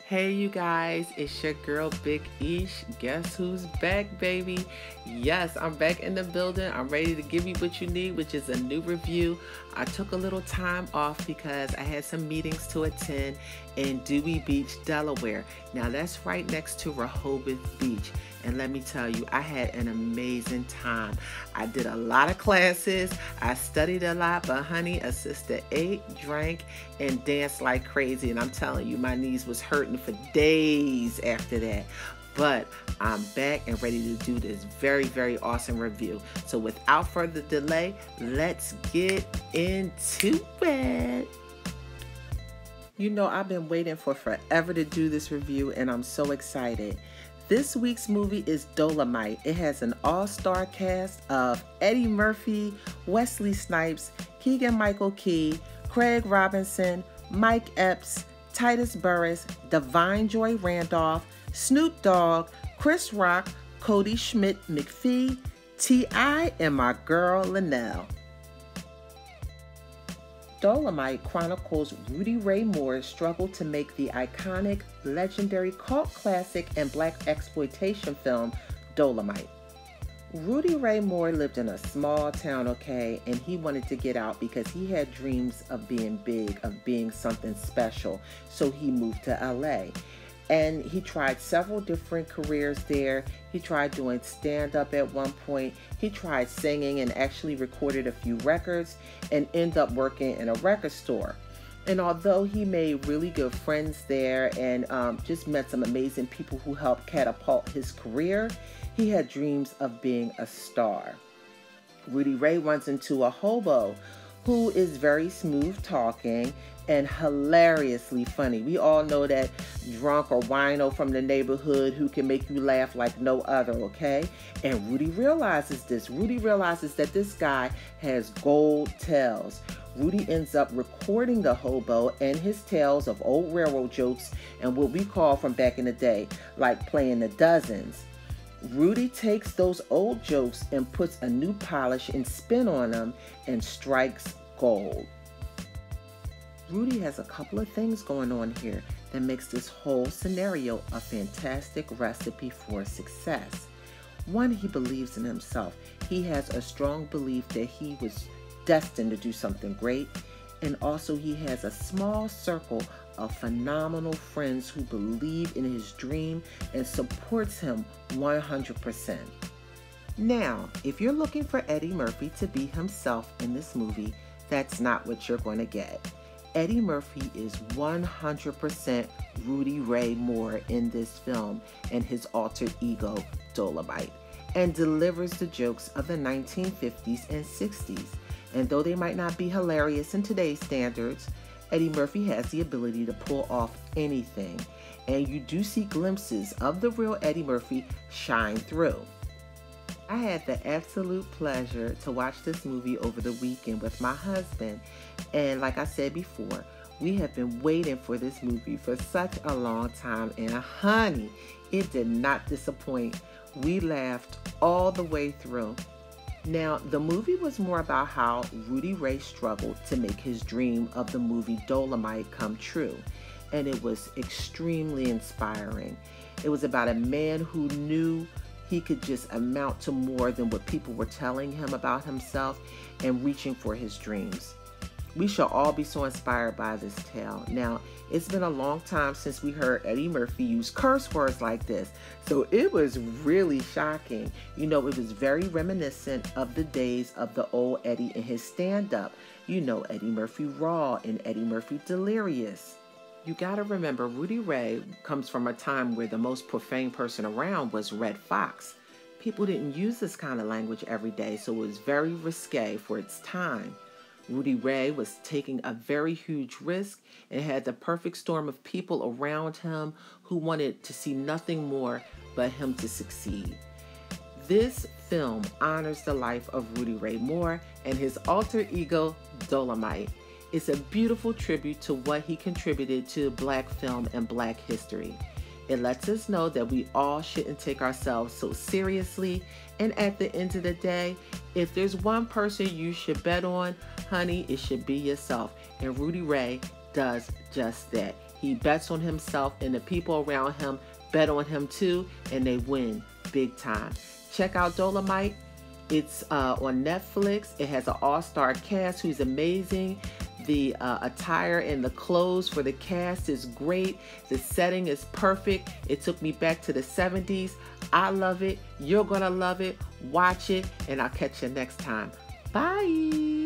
Hey you guys, it's your girl Big Ish. Guess who's back, baby? Yes, I'm back in the building. I'm ready to give you what you need, which is a new review. I took a little time off because I had some meetings to attend in Dewey Beach, Delaware. Now that's right next to Rehoboth Beach. And let me tell you, I had an amazing time. I did a lot of classes, I studied a lot, but honey, a sister ate, drank, and danced like crazy. And I'm telling you, my knees was hurting for days after that. But I'm back and ready to do this very, very awesome review. So without further delay, let's get into it. You know, I've been waiting for forever to do this review, and I'm so excited. This week's movie is Dolemite. It has an all-star cast of Eddie Murphy, Wesley Snipes, Keegan-Michael Key, Craig Robinson, Mike Epps, Titus Burris, Divine Joy Randolph, Snoop Dogg, Chris Rock, Cody Schmidt McPhee, T.I., and my girl Linnell. Dolemite chronicles Rudy Ray Moore's struggle to make the iconic, legendary cult classic and black exploitation film Dolemite. Rudy Ray Moore lived in a small town, okay, and he wanted to get out because he had dreams of being big, of being something special, so he moved to LA. And he tried several different careers there. He tried doing stand-up at one point. He tried singing and actually recorded a few records and ended up working in a record store. And although he made really good friends there and just met some amazing people who helped catapult his career, he had dreams of being a star. Rudy Ray runs into a hobo who is very smooth talking and hilariously funny. We all know that drunk or wino from the neighborhood who can make you laugh like no other, okay? And Rudy realizes this. Rudy realizes that this guy has gold tales. Rudy ends up recording the hobo and his tales of old railroad jokes and what we call from back in the day, like playing the dozens. Rudy takes those old jokes and puts a new polish and spin on them and strikes gold. Rudy has a couple of things going on here that makes this whole scenario a fantastic recipe for success. One, he believes in himself. He has a strong belief that he was destined to do something great. And also he has a small circle of phenomenal friends who believe in his dream and supports him 100%. Now, if you're looking for Eddie Murphy to be himself in this movie, that's not what you're going to get. Eddie Murphy is 100% Rudy Ray Moore in this film and his alter ego, Dolemite, and delivers the jokes of the 1950s and 60s. And though they might not be hilarious in today's standards, Eddie Murphy has the ability to pull off anything. And you do see glimpses of the real Eddie Murphy shine through. I had the absolute pleasure to watch this movie over the weekend with my husband. And like I said before, we have been waiting for this movie for such a long time. And honey, it did not disappoint. We laughed all the way through. Now, the movie was more about how Rudy Ray struggled to make his dream of the movie Dolemite come true. And it was extremely inspiring. It was about a man who knew he could just amount to more than what people were telling him about himself and reaching for his dreams. We shall all be so inspired by this tale. Now, it's been a long time since we heard Eddie Murphy use curse words like this, so it was really shocking. You know, it was very reminiscent of the days of the old Eddie and his stand-up. You know, Eddie Murphy Raw and Eddie Murphy Delirious. You gotta remember, Rudy Ray comes from a time where the most profane person around was Red Fox. People didn't use this kind of language every day, so it was very risque for its time. Rudy Ray was taking a very huge risk and had the perfect storm of people around him who wanted to see nothing more but him to succeed. This film honors the life of Rudy Ray Moore and his alter ego, Dolemite. It's a beautiful tribute to what he contributed to black film and black history. It lets us know that we all shouldn't take ourselves so seriously, and at the end of the day, if there's one person you should bet on, honey, it should be yourself. And Rudy Ray does just that. He bets on himself, and the people around him bet on him too, and they win big time. Check out Dolemite. It's on Netflix. It has an all-star cast who's amazing. The attire and the clothes for the cast is great. The setting is perfect. It took me back to the 70s. I love it. You're gonna love it. Watch it, and I'll catch you next time. Bye.